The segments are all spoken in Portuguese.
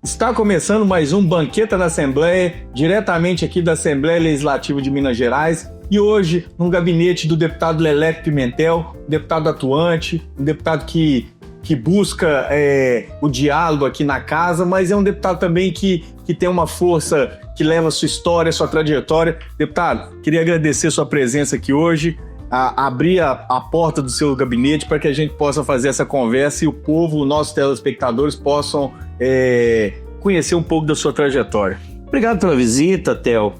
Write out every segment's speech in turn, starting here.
Está começando mais um Banqueta da Assembleia, diretamente aqui da Assembleia Legislativa de Minas Gerais. E hoje, no gabinete do deputado Leleco Pimentel, deputado atuante, um deputado que busca o diálogo aqui na casa, mas é um deputado também que tem uma força, que leva a sua história, a sua trajetória. Deputado, queria agradecer sua presença aqui hoje, abrir a porta do seu gabinete para que a gente possa fazer essa conversa e o povo, nossos telespectadores, possam conhecer um pouco da sua trajetória. Obrigado pela visita, Theo.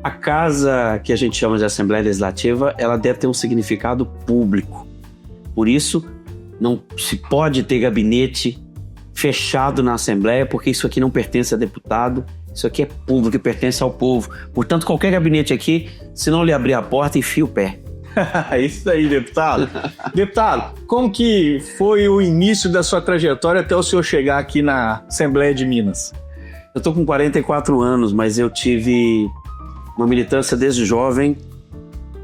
A casa que a gente chama de Assembleia Legislativa, ela deve ter um significado público. Por isso, não se pode ter gabinete fechado na Assembleia, porque isso aqui não pertence a deputado, isso aqui é público e pertence ao povo. Portanto, qualquer gabinete aqui, se não lhe abrir a porta, enfia o pé. Isso aí, deputado. Deputado, como que foi o início da sua trajetória até o senhor chegar aqui na Assembleia de Minas? Eu estou com 44 anos, mas eu tive uma militância desde jovem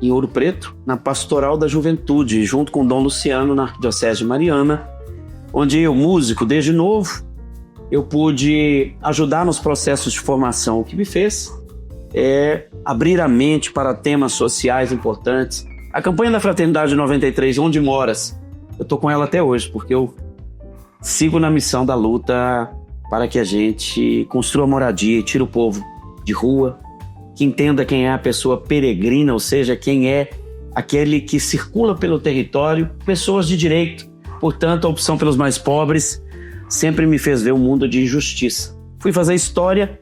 em Ouro Preto, na Pastoral da Juventude, junto com Dom Luciano, na Diocese de Mariana, onde eu, músico, desde novo, eu pude ajudar nos processos de formação. O que me fez abrir a mente para temas sociais importantes. A campanha da Fraternidade 93, Onde Moras, eu estou com ela até hoje, porque eu sigo na missão da luta para que a gente construa moradia e tire o povo de rua, que entenda quem é a pessoa peregrina, ou seja, quem é aquele que circula pelo território, pessoas de direito. Portanto, a opção pelos mais pobres sempre me fez ver um mundo de injustiça. Fui fazer História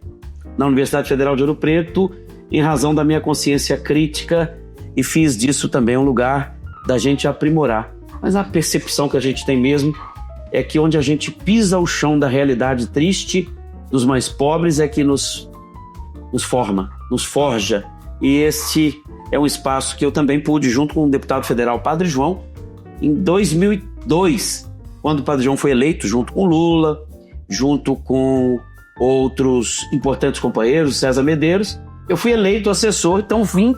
na Universidade Federal de Ouro Preto em razão da minha consciência crítica e fiz disso também um lugar da gente aprimorar. Mas a percepção que a gente tem mesmo é que onde a gente pisa o chão da realidade triste dos mais pobres é que nos forma, nos forja. E esse é um espaço que eu também pude, junto com o deputado federal Padre João, em 2002, quando o Padre João foi eleito, junto com Lula, junto com outros importantes companheiros, César Medeiros, eu fui eleito assessor, então vim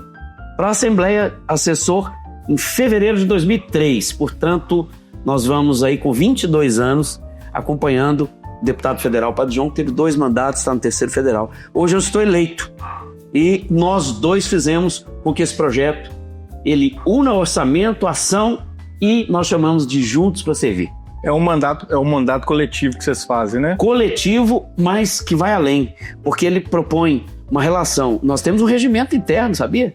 para a Assembleia assessor em fevereiro de 2003. Portanto, nós vamos aí com 22 anos acompanhando o deputado federal Padre João, que teve 2 mandatos, está no terceiro federal. Hoje eu estou eleito e nós dois fizemos com que esse projeto ele una orçamento, ação e nós chamamos de Juntos para Servir. É um mandato coletivo que vocês fazem, né? Coletivo, mas que vai além, porque ele propõe uma relação. Nós temos um regimento interno, sabia?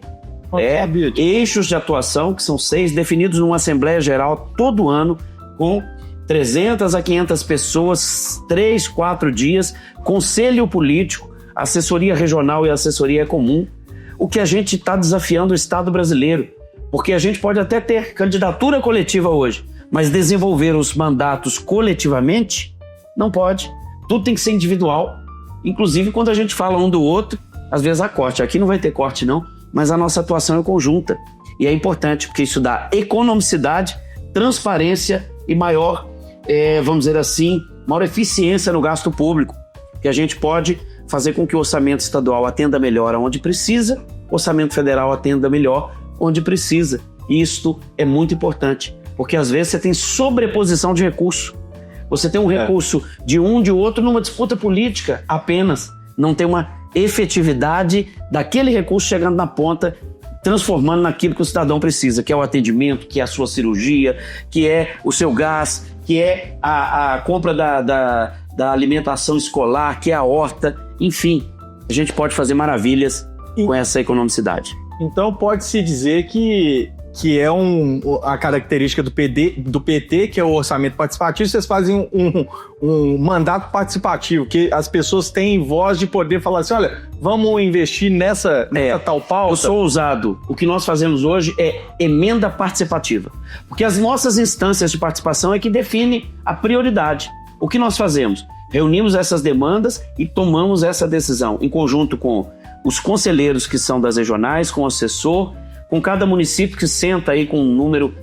Eixos de atuação, que são 6, definidos numa Assembleia Geral todo ano, com 300 a 500 pessoas, 3, 4 dias, conselho político, assessoria regional e assessoria comum. O que a gente está desafiando o Estado brasileiro, porque a gente pode até ter candidatura coletiva hoje, mas desenvolver os mandatos coletivamente, não pode. Tudo tem que ser individual. Inclusive, quando a gente fala um do outro, às vezes há corte. Aqui não vai ter corte, não, mas a nossa atuação é conjunta. E é importante, porque isso dá economicidade, transparência e maior, vamos dizer assim, maior eficiência no gasto público. Que a gente pode fazer com que o orçamento estadual atenda melhor onde precisa, o orçamento federal atenda melhor onde precisa. E isto é muito importante, porque às vezes você tem sobreposição de recurso. Você tem um recurso de um, de outro, numa disputa política apenas. Não tem uma efetividade daquele recurso chegando na ponta, transformando naquilo que o cidadão precisa, que é o atendimento, que é a sua cirurgia, que é o seu gás, que é a compra da alimentação escolar, que é a horta. Enfim, a gente pode fazer maravilhas com essa economicidade. Então pode-se dizer que é a característica do PT, que é o orçamento participativo. Vocês fazem um mandato participativo, que as pessoas têm voz de poder falar assim, olha, vamos investir nessa tal pauta. Eu sou ousado. O que nós fazemos hoje é emenda participativa, porque as nossas instâncias de participação é que definem a prioridade. O que nós fazemos? Reunimos essas demandas e tomamos essa decisão em conjunto com os conselheiros que são das regionais, com o assessor, com cada município que senta aí com um número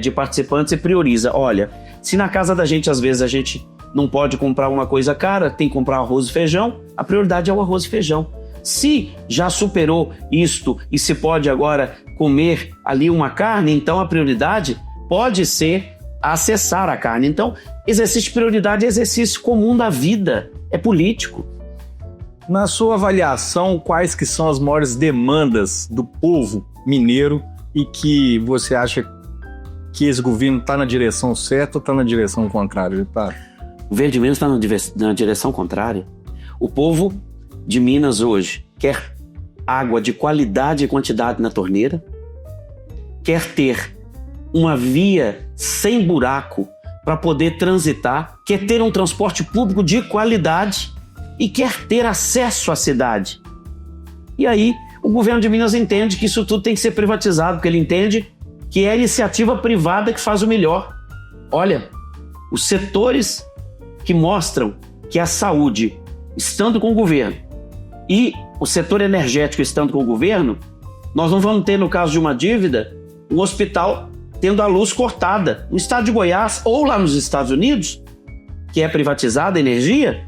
de participantes e prioriza. Olha, se na casa da gente, às vezes, a gente não pode comprar uma coisa cara, tem que comprar arroz e feijão, a prioridade é o arroz e feijão. Se já superou isto e se pode agora comer ali uma carne, então a prioridade pode ser acessar a carne. Então, exercício de prioridade é exercício comum da vida. é político. Na sua avaliação, quais que são as maiores demandas do povo mineiro e que você acha que esse governo está na direção certa ou está na direção contrária, deputado? O governo de Minas está na direção contrária. O povo de Minas hoje quer água de qualidade e quantidade na torneira, quer ter uma via sem buraco para poder transitar, quer ter um transporte público de qualidade e quer ter acesso à cidade. E aí o governo de Minas entende que isso tudo tem que ser privatizado, porque ele entende que é a iniciativa privada que faz o melhor. Olha, os setores que mostram que a saúde, estando com o governo, e o setor energético estando com o governo, nós não vamos ter, no caso de uma dívida, um hospital tendo a luz cortada. No estado de Goiás ou lá nos Estados Unidos, que é privatizada a energia,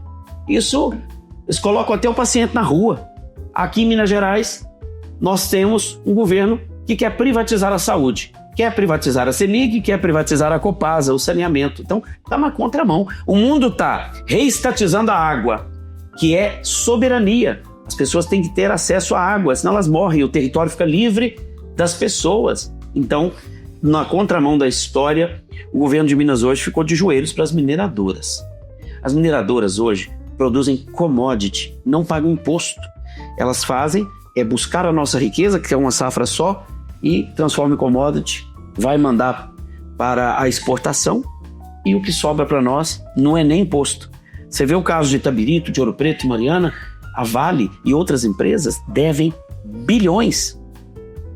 isso, eles colocam até o paciente na rua. Aqui em Minas Gerais, nós temos um governo que quer privatizar a saúde, quer privatizar a CEMIG, quer privatizar a Copasa, o saneamento. Então, está na contramão. O mundo está reestatizando a água, que é soberania. As pessoas têm que ter acesso à água, senão elas morrem, o território fica livre das pessoas. Então, na contramão da história, o governo de Minas hoje ficou de joelhos para as mineradoras. As mineradoras hoje produzem commodity, não pagam imposto. Elas fazem buscar a nossa riqueza, que é uma safra só, e transforma em commodity, vai mandar para a exportação e o que sobra para nós não é nem imposto. Você vê o caso de Itabirito, de Ouro Preto e Mariana, a Vale e outras empresas devem bilhões,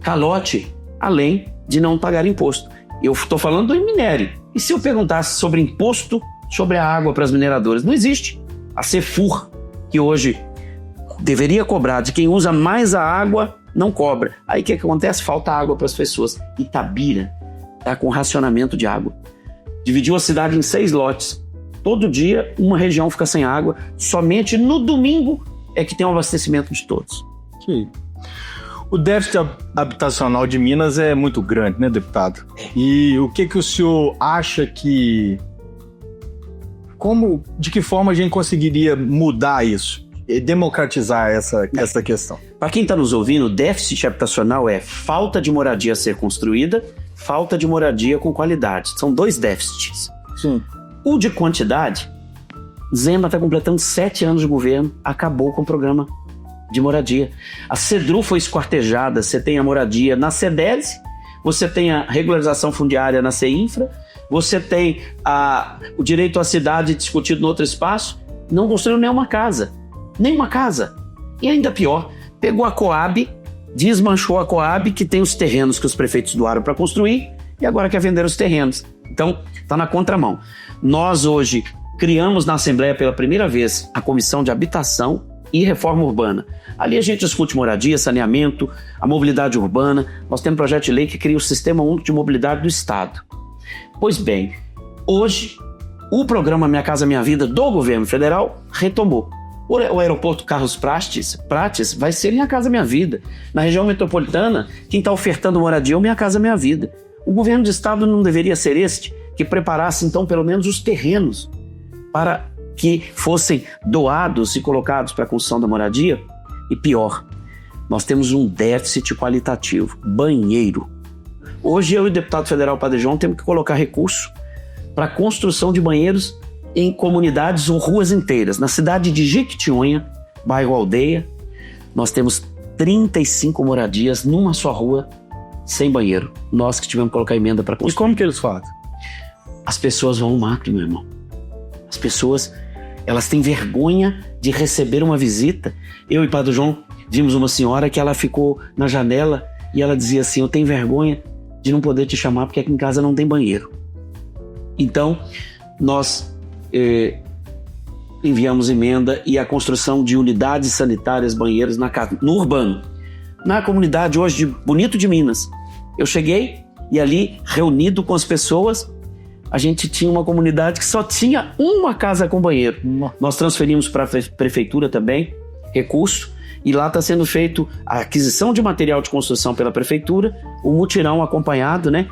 calote, além de não pagar imposto. Eu estou falando do minério. E se eu perguntasse sobre imposto sobre a água para as mineradoras? Não existe. A Cefur, que hoje deveria cobrar de quem usa mais a água, não cobra. Aí o que acontece? Falta água para as pessoas. Itabira está com racionamento de água. Dividiu a cidade em 6 lotes. Todo dia uma região fica sem água. Somente no domingo é que tem um abastecimento de todos. Sim. O déficit habitacional de Minas é muito grande, né, deputado? E o que o senhor acha que... de que forma a gente conseguiria mudar isso? E democratizar essa questão? Para quem está nos ouvindo, déficit habitacional é falta de moradia a ser construída, falta de moradia com qualidade. São 2 déficits. Sim. O de quantidade, Zema está completando 7 anos de governo, acabou com o programa de moradia. A Cedru foi esquartejada, você tem a moradia na CEDES, você tem a regularização fundiária na CEINFRA, você tem o direito à cidade discutido no outro espaço, não construiu nenhuma casa. E ainda pior, pegou a Coab, desmanchou a Coab, que tem os terrenos que os prefeitos doaram para construir, e agora quer vender os terrenos. Então, está na contramão. Nós hoje criamos na Assembleia pela primeira vez a Comissão de Habitação e Reforma Urbana. Ali a gente discute moradia, saneamento, a mobilidade urbana. Nós temos um projeto de lei que cria o Sistema Único de Mobilidade do Estado. Pois bem, hoje o programa Minha Casa Minha Vida do governo federal retomou. O aeroporto Carlos Prates vai ser Minha Casa Minha Vida. Na região metropolitana, quem está ofertando moradia é o Minha Casa Minha Vida. O governo do estado não deveria ser este que preparasse então pelo menos os terrenos para que fossem doados e colocados para a construção da moradia? E pior, nós temos um déficit qualitativo, banheiro. Hoje eu e o deputado federal Padre João temos que colocar recurso para a construção de banheiros em comunidades ou ruas inteiras. Na cidade de Jequitinhonha, bairro Aldeia, nós temos 35 moradias numa só rua sem banheiro. Nós que tivemos que colocar emenda para construir. E como que eles fazem? As pessoas vão ao mato, meu irmão. As pessoas, elas têm vergonha de receber uma visita. Eu e Padre João vimos uma senhora que ela ficou na janela e ela dizia assim: eu tenho vergonha de não poder te chamar porque aqui em casa não tem banheiro. Então, nós enviamos emenda e a construção de unidades sanitárias, banheiros no urbano. Na comunidade hoje de Bonito de Minas, eu cheguei e ali, reunido com as pessoas, a gente tinha uma comunidade que só tinha uma casa com banheiro. Nós transferimos para a prefeitura também recurso e lá está sendo feito a aquisição de material de construção pela prefeitura, o mutirão acompanhado, né,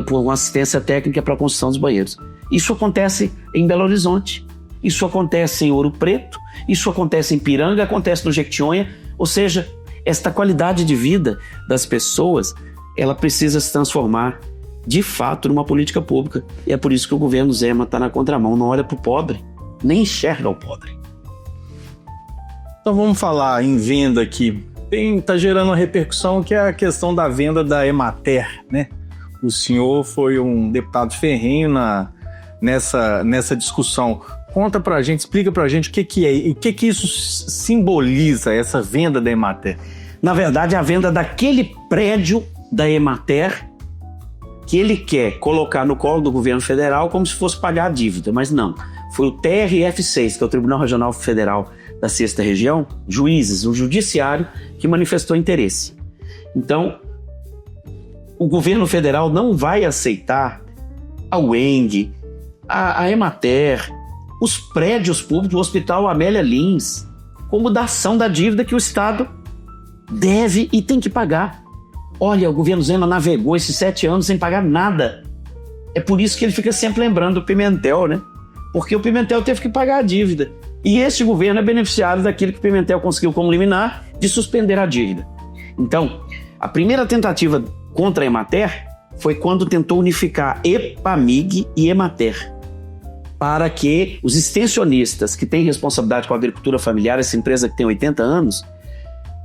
por uma assistência técnica para a construção dos banheiros. Isso acontece em Belo Horizonte. Isso acontece em Ouro Preto, isso acontece em Piranga, acontece no Jequitinhonha. Ou seja, esta qualidade de vida das pessoas, ela precisa se transformar de fato numa política pública. E é por isso que o governo Zema está na contramão, não olha para o pobre, nem enxerga o pobre. Então vamos falar em venda aqui. Está gerando uma repercussão que é a questão da venda da Emater, né? O senhor foi um deputado ferrenho nessa discussão. Conta pra gente, explica pra gente o que é e o que isso simboliza, essa venda da Emater. Na verdade, a venda daquele prédio da Emater que ele quer colocar no colo do governo federal como se fosse pagar a dívida, mas não. Foi o TRF6, que é o Tribunal Regional Federal da 6ª Região, juízes, o judiciário, que manifestou interesse. Então, o governo federal não vai aceitar a UENG, a Emater, os prédios públicos, o Hospital Amélia Lins, como dação da dívida que o Estado deve e tem que pagar. Olha, o governo Zema navegou esses 7 anos sem pagar nada. É por isso que ele fica sempre lembrando do Pimentel, né? Porque o Pimentel teve que pagar a dívida. E este governo é beneficiário daquilo que o Pimentel conseguiu como liminar de suspender a dívida. Então, a primeira tentativa contra a Emater foi quando tentou unificar EPAMIG e Emater, para que os extensionistas que têm responsabilidade com a agricultura familiar, essa empresa que tem 80 anos,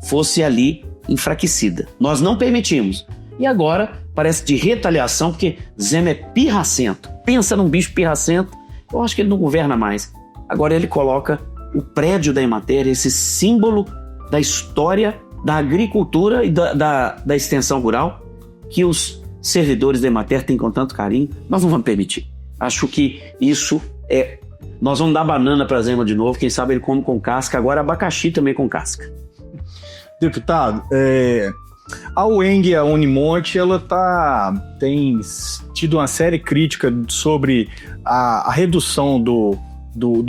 fosse ali enfraquecida. Nós não permitimos. E agora parece de retaliação, porque Zema é pirracento. Pensa num bicho pirracento, eu acho que ele não governa mais. Agora ele coloca o prédio da Emater, esse símbolo da história da agricultura e da extensão rural, que os servidores da Emater têm com tanto carinho. Nós não vamos permitir. Acho que isso é... Nós vamos dar banana para Zema de novo, quem sabe ele come com casca, agora abacaxi também com casca. Deputado, a UENG e a Unimonte, ela tem tido uma série crítica sobre a redução do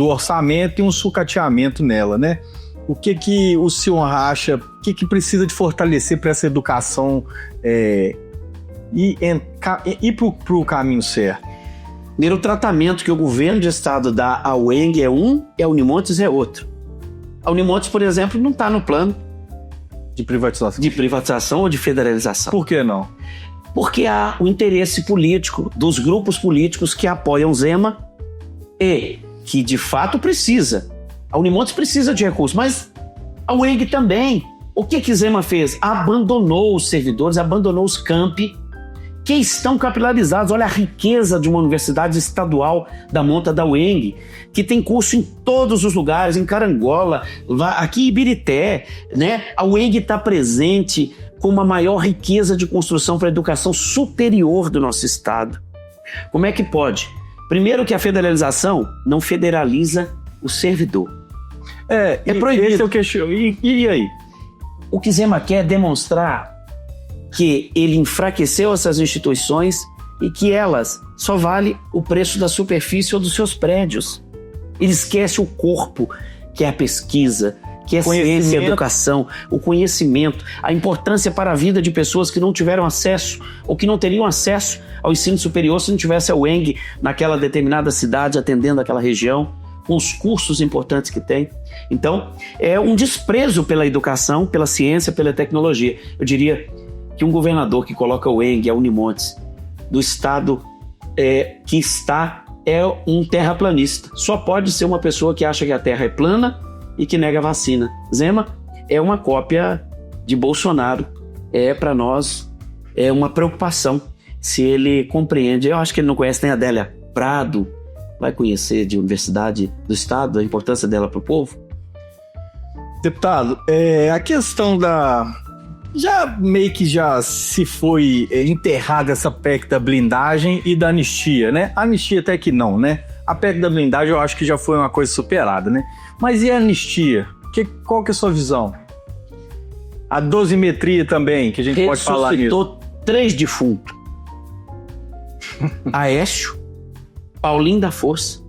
orçamento e um sucateamento nela, né? O que o senhor acha, o que precisa de fortalecer para essa educação ir para o caminho certo? O tratamento que o governo de estado dá à UENG é um, e a Unimontes é outro. A Unimontes, por exemplo, não está no plano de privatização ou de federalização. Por que não? Porque há o interesse político dos grupos políticos que apoiam Zema e que de fato precisa. A Unimontes precisa de recursos, mas a UENG também. O que Zema fez? Abandonou os servidores, abandonou os campi que estão capilarizados. Olha a riqueza de uma universidade estadual da monta da UENG, que tem curso em todos os lugares, em Carangola, aqui em Ibirité, né? A UENG está presente com uma maior riqueza de construção para a educação superior do nosso estado. Como é que pode? Primeiro que a federalização não federaliza o servidor. É proibido. Esse é o questionamento. E aí? O que Zema quer é demonstrar que ele enfraqueceu essas instituições e que elas só valem o preço da superfície ou dos seus prédios. Ele esquece o corpo, que é a pesquisa, que é a ciência, a educação, o conhecimento, a importância para a vida de pessoas que não tiveram acesso ou que não teriam acesso ao ensino superior se não tivesse a UENG naquela determinada cidade, atendendo aquela região, com os cursos importantes que tem. Então, é um desprezo pela educação, pela ciência, pela tecnologia. Eu diria que um governador que coloca o UENG, a Unimontes, do estado que está, é um terraplanista. Só pode ser uma pessoa que acha que a terra é plana e que nega a vacina. Zema é uma cópia de Bolsonaro. Para nós, é uma preocupação se ele compreende. Eu acho que ele não conhece nem a Adélia Prado, vai conhecer de universidade do estado, a importância dela para o povo. Deputado, a questão já se foi enterrada essa PEC da blindagem e da anistia, né? A anistia até que não, né? A PEC da blindagem eu acho que já foi uma coisa superada, né? Mas e a anistia? Qual que é a sua visão? A dosimetria também, que a gente pode falar nisso. Ressuscitou 3 defuntos. Aécio, Paulinho da Força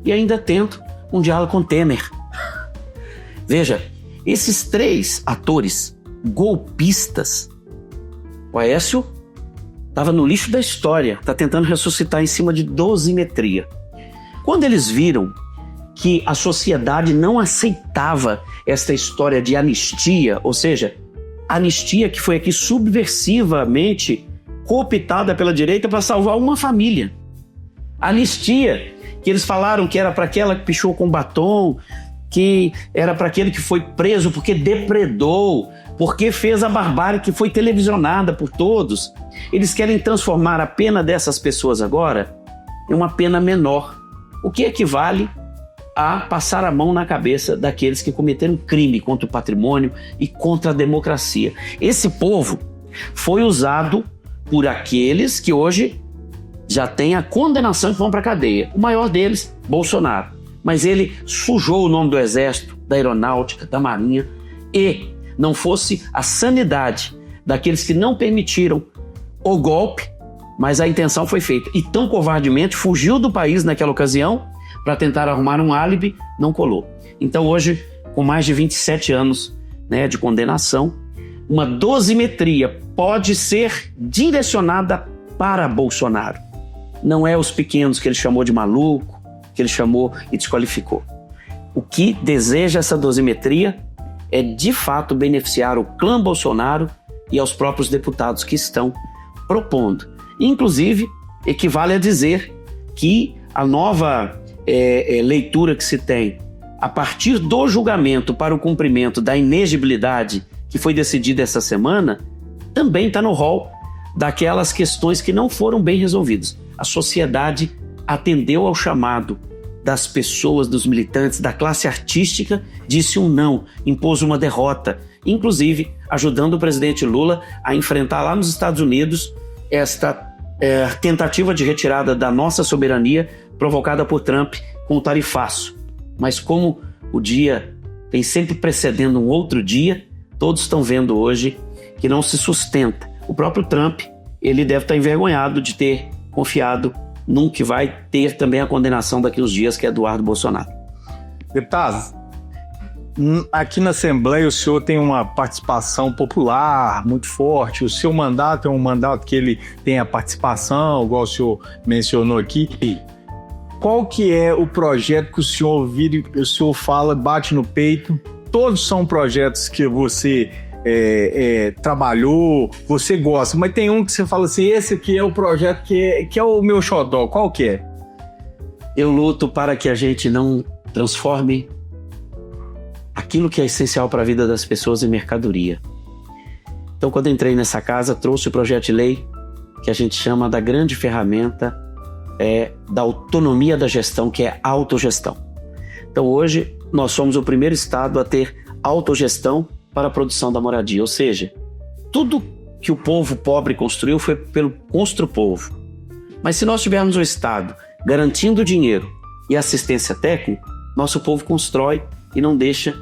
e ainda tento um diálogo com Temer. Veja, esses 3 atores golpistas, o Aécio estava no lixo da história, está tentando ressuscitar em cima de dosimetria. Quando eles viram que a sociedade não aceitava esta história de anistia, ou seja, anistia que foi aqui subversivamente cooptada pela direita para salvar uma família. Anistia que eles falaram que era para aquela que pichou com batom, que era para aquele que foi preso porque depredou, porque fez a barbárie que foi televisionada por todos. Eles querem transformar a pena dessas pessoas agora em uma pena menor, o que equivale a passar a mão na cabeça daqueles que cometeram crime contra o patrimônio e contra a democracia. Esse povo foi usado por aqueles que hoje já têm a condenação e vão para a cadeia. O maior deles, Bolsonaro. Mas ele sujou o nome do Exército, da Aeronáutica, da Marinha, e não fosse a sanidade daqueles que não permitiram o golpe, mas a intenção foi feita. E tão covardemente fugiu do país naquela ocasião para tentar arrumar um álibi, não colou. Então hoje, com mais de 27 anos, né, de condenação, uma dosimetria pode ser direcionada para Bolsonaro. Não é os pequenos que ele chamou de maluco, que ele chamou e desqualificou. O que deseja essa dosimetria é de fato beneficiar o clã Bolsonaro e aos próprios deputados que estão propondo. Inclusive, equivale a dizer que a nova leitura que se tem a partir do julgamento para o cumprimento da inegibilidade que foi decidida essa semana também está no rol daquelas questões que não foram bem resolvidas. A sociedade atendeu ao chamado das pessoas, dos militantes, da classe artística, disse um não, impôs uma derrota, inclusive ajudando o presidente Lula a enfrentar lá nos Estados Unidos esta tentativa de retirada da nossa soberania provocada por Trump com o tarifaço. Mas como o dia tem sempre precedendo um outro dia, todos estão vendo hoje que não se sustenta. O próprio Trump, ele deve estar envergonhado de ter confiado num que vai ter também a condenação daqui uns dias, que é Eduardo Bolsonaro. Deputado, aqui na Assembleia o senhor tem uma participação popular muito forte. O seu mandato é um mandato que ele tem a participação, igual o senhor mencionou aqui. Qual que é o projeto que o senhor vira, o senhor fala, bate no peito? Todos são projetos que você trabalhou, você gosta, mas tem um que você fala assim, esse aqui é o projeto que é o meu xodó. Qual que é? Eu luto para que a gente não transforme aquilo que é essencial para a vida das pessoas em mercadoria. Então, quando entrei nessa casa, trouxe o projeto de lei que a gente chama da grande ferramenta da autonomia da gestão, que é a autogestão. Então, hoje, nós somos o primeiro estado a ter autogestão para a produção da moradia, ou seja, tudo que o povo pobre construiu foi pelo construpovo. Mas se nós tivermos o Estado garantindo dinheiro e assistência técnica, nosso povo constrói e não deixa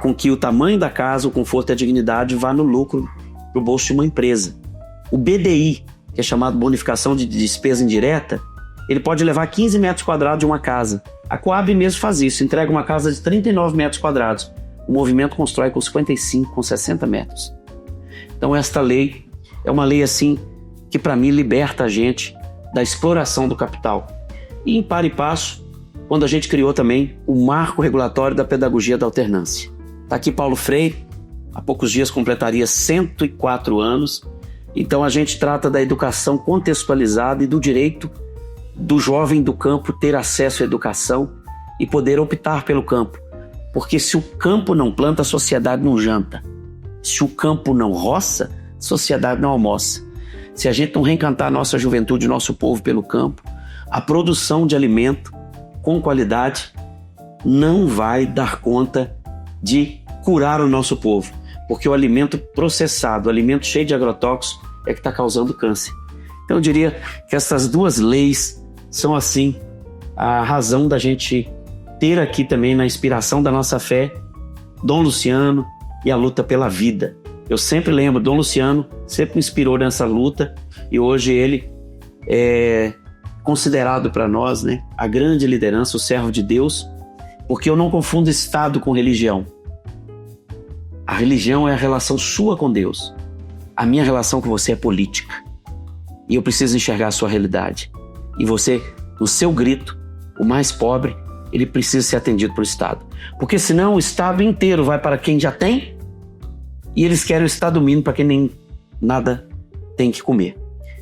com que o tamanho da casa, o conforto e a dignidade vá no lucro para o bolso de uma empresa. O BDI, que é chamado Bonificação de Despesa Indireta, ele pode levar 15 metros quadrados de uma casa. A Coab mesmo faz isso, entrega uma casa de 39 metros quadrados. O movimento constrói com 55, com 60 metros. Então esta lei é uma lei assim que para mim liberta a gente da exploração do capital. E em par e passo, quando a gente criou também o marco regulatório da pedagogia da alternância. Está aqui Paulo Freire, há poucos dias completaria 104 anos. Então a gente trata da educação contextualizada e do direito do jovem do campo ter acesso à educação e poder optar pelo campo. Porque se o campo não planta, a sociedade não janta. Se o campo não roça, a sociedade não almoça. Se a gente não reencantar a nossa juventude, nosso povo pelo campo, a produção de alimento com qualidade não vai dar conta de curar o nosso povo. Porque o alimento processado, o alimento cheio de agrotóxicos é que está causando câncer. Então eu diria que essas duas leis são assim a razão da gente ter aqui também na inspiração da nossa fé Dom Luciano e a luta pela vida. Eu sempre lembro, Dom Luciano sempre me inspirou nessa luta e hoje ele é considerado para nós, né, a grande liderança, o servo de Deus, porque eu não confundo Estado com religião. A religião é a relação sua com Deus. A minha relação com você é política. E eu preciso enxergar a sua realidade. E você, no seu grito, o mais pobre, ele precisa ser atendido pelo Estado. Porque senão o Estado inteiro vai para quem já tem e eles querem o Estado mínimo para quem nem nada tem que comer.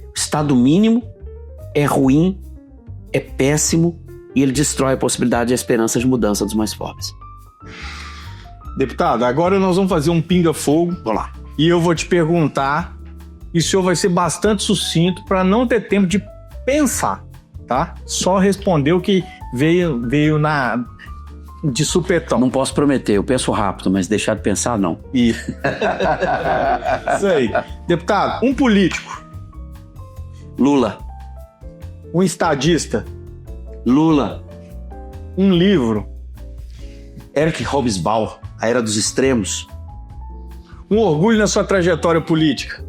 O Estado mínimo é ruim, é péssimo e ele destrói a possibilidade e a esperança de mudança dos mais pobres. Deputado, agora nós vamos fazer um pinga-fogo. Vamos lá. E eu vou te perguntar, e o senhor vai ser bastante sucinto para não ter tempo de pensar, tá? Só responder o que veio de supetão. Não posso prometer, eu penso rápido, mas deixar de pensar, não. Isso. Isso aí. Deputado, um político, Lula. um estadista, Lula. um livro, Eric Hobsbawm, A Era dos Extremos. um orgulho na sua trajetória política.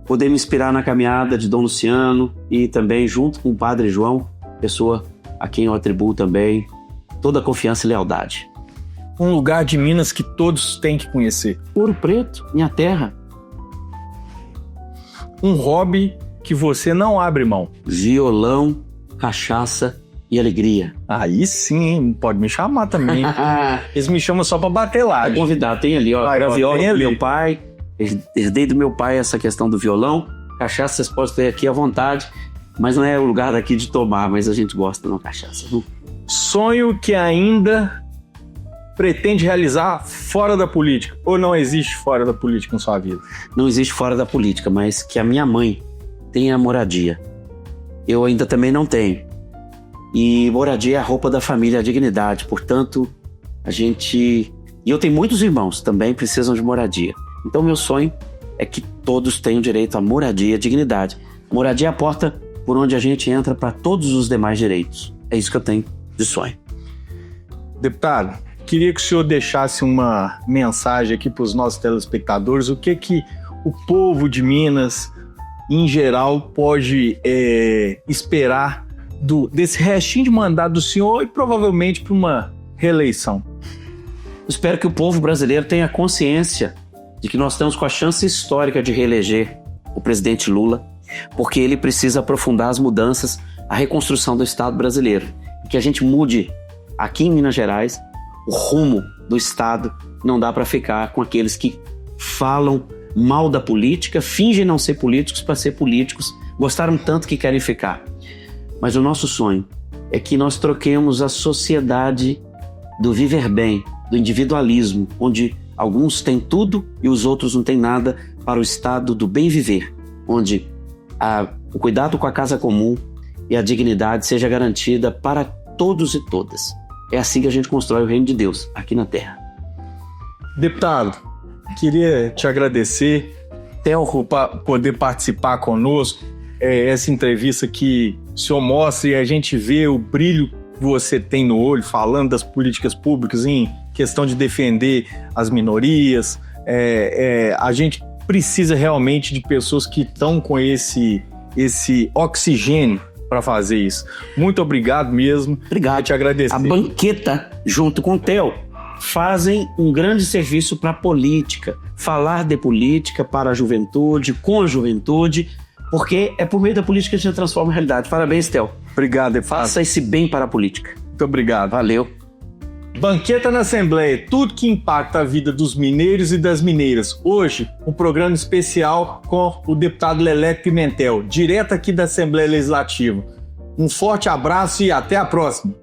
Poder me inspirar na caminhada de Dom Luciano e também junto com o Padre João, pessoa a quem eu atribuo também toda a confiança e lealdade. Um lugar de Minas que todos têm que conhecer. Ouro Preto, minha terra. Um hobby que você não abre mão. Violão, cachaça e alegria. Aí sim, hein? Pode me chamar também. Eles me chamam só pra bater lá. Tá convidado, tem ali, ó. Vai, A viola tem do ali. meu pai, herdei do meu pai essa questão do violão. Cachaça vocês podem ter aqui à vontade, mas não é o lugar daqui de tomar, mas a gente gosta de uma cachaça. Viu? Sonho que ainda pretende realizar fora da política? Ou não existe fora da política em sua vida? Não existe fora da política, mas que a minha mãe tenha moradia. Eu ainda também não tenho. E moradia é a roupa da família, a dignidade. Portanto, a gente... E eu tenho muitos irmãos também precisam de moradia. Então, meu sonho é que todos tenham direito à moradia, à dignidade. Moradia é a porta por onde a gente entra para todos os demais direitos. É isso que eu tenho de sonho. Deputado, queria que o senhor deixasse uma mensagem aqui para os nossos telespectadores. O que o povo de Minas, em geral, pode esperar desse restinho de mandato do senhor e provavelmente para uma reeleição? Eu espero que o povo brasileiro tenha consciência de que nós estamos com a chance histórica de reeleger o presidente Lula, porque ele precisa aprofundar as mudanças, a reconstrução do Estado brasileiro. E que a gente mude aqui em Minas Gerais o rumo do Estado. Não dá para ficar com aqueles que falam mal da política, fingem não ser políticos para ser políticos, gostaram tanto que querem ficar. Mas o nosso sonho é que nós troquemos a sociedade do viver bem, do individualismo, onde alguns têm tudo e os outros não têm nada, para o estado do bem viver, onde o cuidado com a casa comum e a dignidade seja garantida para todos e todas. É assim que a gente constrói o reino de Deus aqui na Terra. Deputado, queria te agradecer, Theo, por poder participar conosco. Essa entrevista que o senhor mostra e a gente vê o brilho que você tem no olho, falando das políticas públicas em questão de defender as minorias. A gente precisa realmente de pessoas que estão com esse oxigênio para fazer isso. Muito obrigado mesmo. Obrigado. Quero te agradecer. A banqueta, junto com o Theo, fazem um grande serviço para a política. Falar de política para a juventude, com a juventude, porque é por meio da política que a gente transforma a realidade. Parabéns, Theo. Obrigado, deputado. Faça esse bem para a política. Muito obrigado. Valeu. Banqueta na Assembleia, tudo que impacta a vida dos mineiros e das mineiras. Hoje, um programa especial com o deputado Leleco Pimentel, direto aqui da Assembleia Legislativa. Um forte abraço e até a próxima.